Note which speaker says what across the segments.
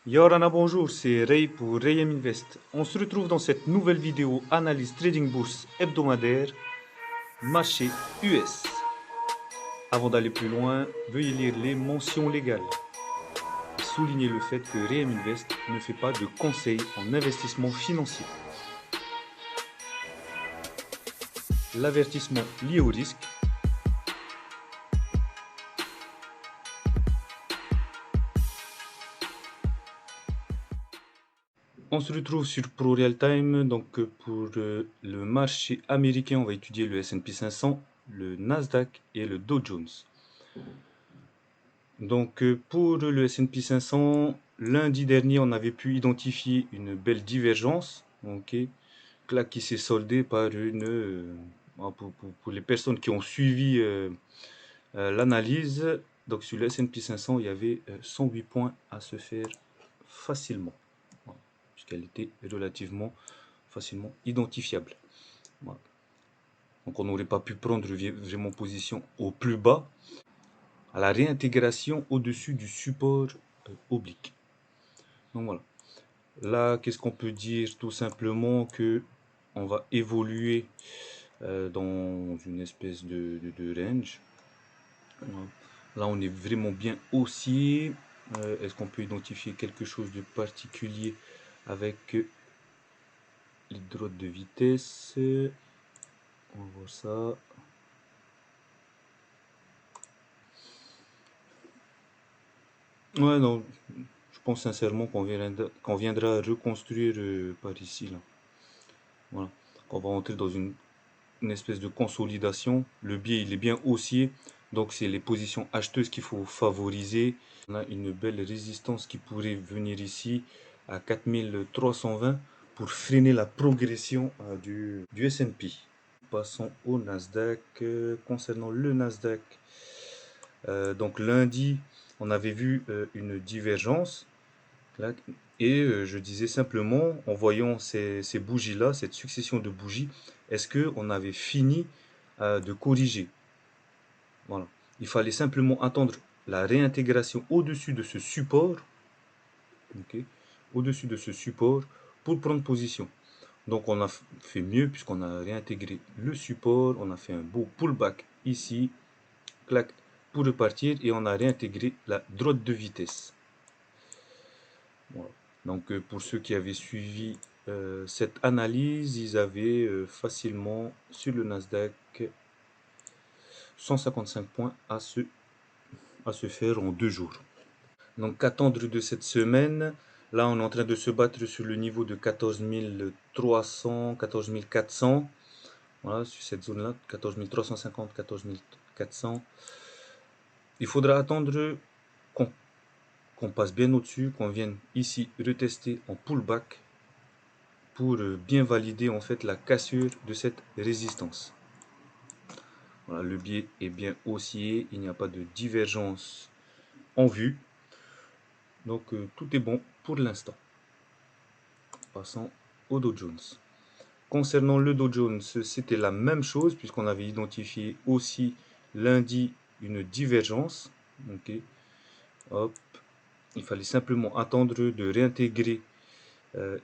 Speaker 1: Yorana, bonjour, c'est Ray pour Rayem Invest. On se retrouve dans cette nouvelle vidéo analyse trading bourse hebdomadaire, marché US. Avant d'aller plus loin, veuillez lire les mentions légales. Soulignez le fait que Rayem Invest ne fait pas de conseils en investissement financier. L'avertissement lié au risque. On se retrouve sur Pro Real Time. Donc pour le marché américain, on va étudier le S&P 500, le Nasdaq et le Dow Jones. Donc pour le S&P 500, lundi dernier, on avait pu identifier une belle divergence, là, qui s'est soldée par pour les personnes qui ont suivi l'analyse. Donc sur le S&P 500, il y avait 108 points à se faire facilement, voilà, puisqu'elle était relativement facilement identifiable. Voilà. Donc on n'aurait pas pu prendre vraiment position au plus bas, à la réintégration au-dessus du support oblique. Donc voilà. Là, qu'est-ce qu'on peut dire? Tout simplement que on va évoluer dans une espèce de range. Là, on est vraiment bien haussier. Est-ce qu'on peut identifier quelque chose de particulier avec les droites de vitesse? On voit ça. Ouais, non, je pense sincèrement qu'on viendra reconstruire par ici, là. Voilà. On va entrer dans une espèce de consolidation. Le biais, il est bien haussier, donc c'est les positions acheteuses qu'il faut favoriser. On a une belle résistance qui pourrait venir ici à 4320 pour freiner la progression du S&P. Passons au Nasdaq. Concernant le Nasdaq, donc lundi, on avait vu une divergence. Là, et je disais simplement, en voyant ces bougies-là, cette succession de bougies, est-ce qu'on avait fini de corriger? Voilà. Il fallait simplement attendre la réintégration au-dessus de ce support, au-dessus de ce support, pour prendre position. Donc on a fait mieux puisqu'on a réintégré le support, on a fait un beau pullback ici, clac, pour repartir, et on a réintégré la droite de vitesse. Voilà. Donc pour ceux qui avaient suivi cette analyse, ils avaient facilement sur le Nasdaq 155 points à se faire en 2 jours. Donc qu'attendre de cette semaine? Là, on est en train de se battre sur le niveau de 14 300, 14 400. Voilà, sur cette zone-là, 14 350, 14 400. Il faudra attendre qu'on passe bien au-dessus, qu'on vienne ici retester en pullback pour bien valider en fait la cassure de cette résistance. Voilà, le biais est bien haussier, il n'y a pas de divergence en vue. Donc tout est bon pour l'instant. Passons au Dow Jones. Concernant le Dow Jones, c'était la même chose puisqu'on avait identifié aussi lundi une divergence. Hop. Il fallait simplement attendre de réintégrer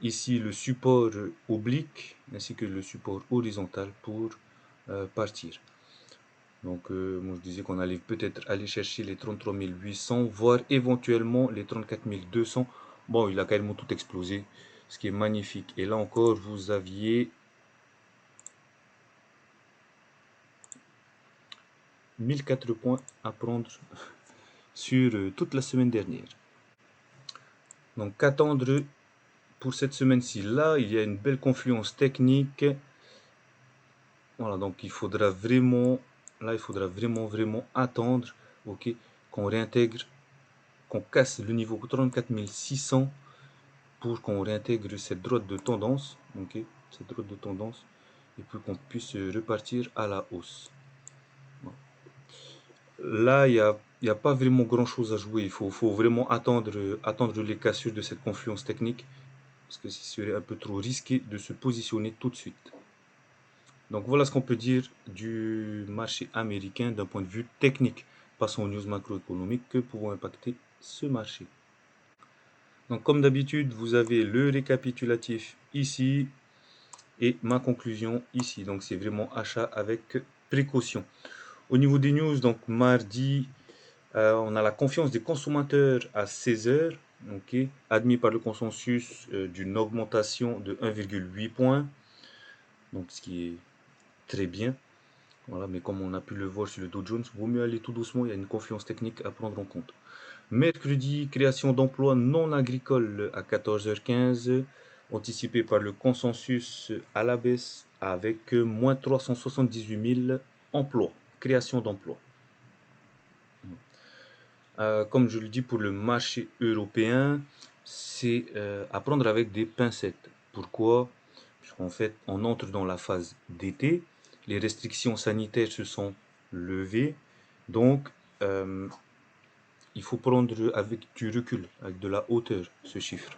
Speaker 1: ici le support oblique ainsi que le support horizontal pour partir. Donc moi je disais qu'on allait peut-être aller chercher les 33 800, voire éventuellement les 34 200. Bon, il a carrément tout explosé, ce qui est magnifique. Et là encore, vous aviez 1004 points à prendre sur toute la semaine dernière. Donc qu'attendre pour cette semaine-ci? Là, il y a une belle confluence technique. Voilà, donc il faudra vraiment, là, il faudra vraiment attendre, qu'on réintègre, qu'on casse le niveau 34 600 pour qu'on réintègre cette droite de tendance, cette droite de tendance, et puis qu'on puisse repartir à la hausse. Voilà. Là, il n'y a pas vraiment grand chose à jouer. Il faut vraiment attendre les cassures de cette confluence technique, parce que ce serait un peu trop risqué de se positionner tout de suite. Donc voilà ce qu'on peut dire du marché américain d'un point de vue technique. Passons aux news macroéconomiques que pouvons impacter ce marché. Donc comme d'habitude, vous avez le récapitulatif ici et ma conclusion ici. Donc c'est vraiment achat avec précaution. Au niveau des news, donc mardi, on a la confiance des consommateurs à 16 heures, ok, admis par le consensus d'une augmentation de 1,8 points, donc ce qui est très bien. Voilà, mais comme on a pu le voir sur le Dow Jones, vaut mieux aller tout doucement, il y a une confiance technique à prendre en compte. Mercredi, création d'emplois non agricoles à 14h15, anticipé par le consensus à la baisse avec moins 378 000 emplois, création d'emplois. Comme je le dis pour le marché européen, c'est à prendre avec des pincettes. Pourquoi? Puisqu'en fait, on entre dans la phase d'été, les restrictions sanitaires se sont levées, donc il faut prendre avec du recul, avec de la hauteur, ce chiffre.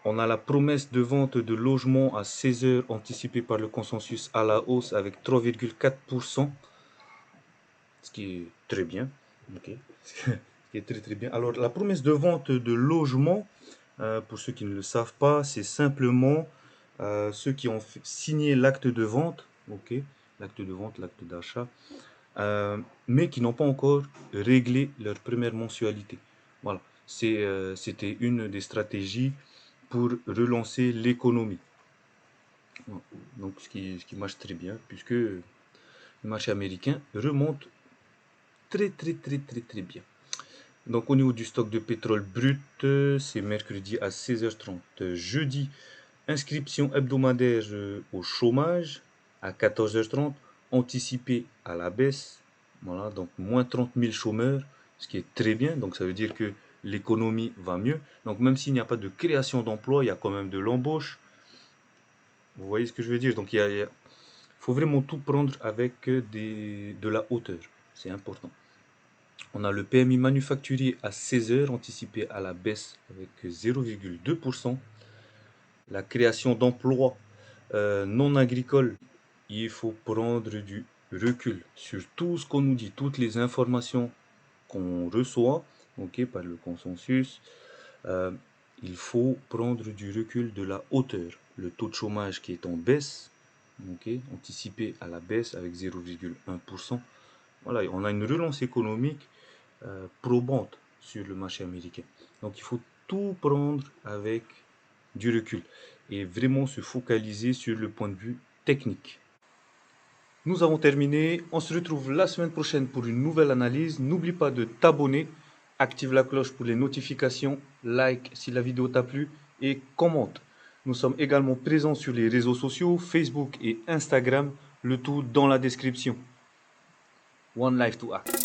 Speaker 1: On a la promesse de vente de logements à 16 heures anticipée par le consensus à la hausse avec 3,4%, ce qui est très bien. Okay. Ce qui est très très bien. Alors la promesse de vente de logements, pour ceux qui ne le savent pas, c'est simplement ceux qui ont signé l'acte de vente, ok, l'acte de vente, l'acte d'achat, mais qui n'ont pas encore réglé leur première mensualité. Voilà, c'était une des stratégies pour relancer l'économie. Donc ce qui marche très bien, puisque le marché américain remonte très très très très très bien. Donc au niveau du stock de pétrole brut, c'est mercredi à 16h30. Jeudi, inscription hebdomadaire au chômage à 14h30, anticipé à la baisse. Voilà, donc moins 30 000 chômeurs, ce qui est très bien. Donc ça veut dire que l'économie va mieux. Donc même s'il n'y a pas de création d'emplois, il y a quand même de l'embauche. Vous voyez ce que je veux dire? Donc il faut vraiment tout prendre avec de la hauteur. C'est important. On a le PMI manufacturier à 16 heures, anticipé à la baisse avec 0,2%. La création d'emplois non agricoles, il faut prendre du recul sur tout ce qu'on nous dit, toutes les informations qu'on reçoit, ok, par le consensus. Euh, il faut prendre du recul, de la hauteur. Le taux de chômage qui est en baisse, ok, anticipé à la baisse avec 0,1%. Voilà, on a une relance économique probante sur le marché américain. Donc il faut tout prendre avec du recul et vraiment se focaliser sur le point de vue technique. Nous avons terminé. On se retrouve la semaine prochaine pour une nouvelle analyse. N'oublie pas de t'abonner, active la cloche pour les notifications, like si la vidéo t'a plu et commente. Nous sommes également présents sur les réseaux sociaux, Facebook et Instagram, le tout dans la description. One life to act.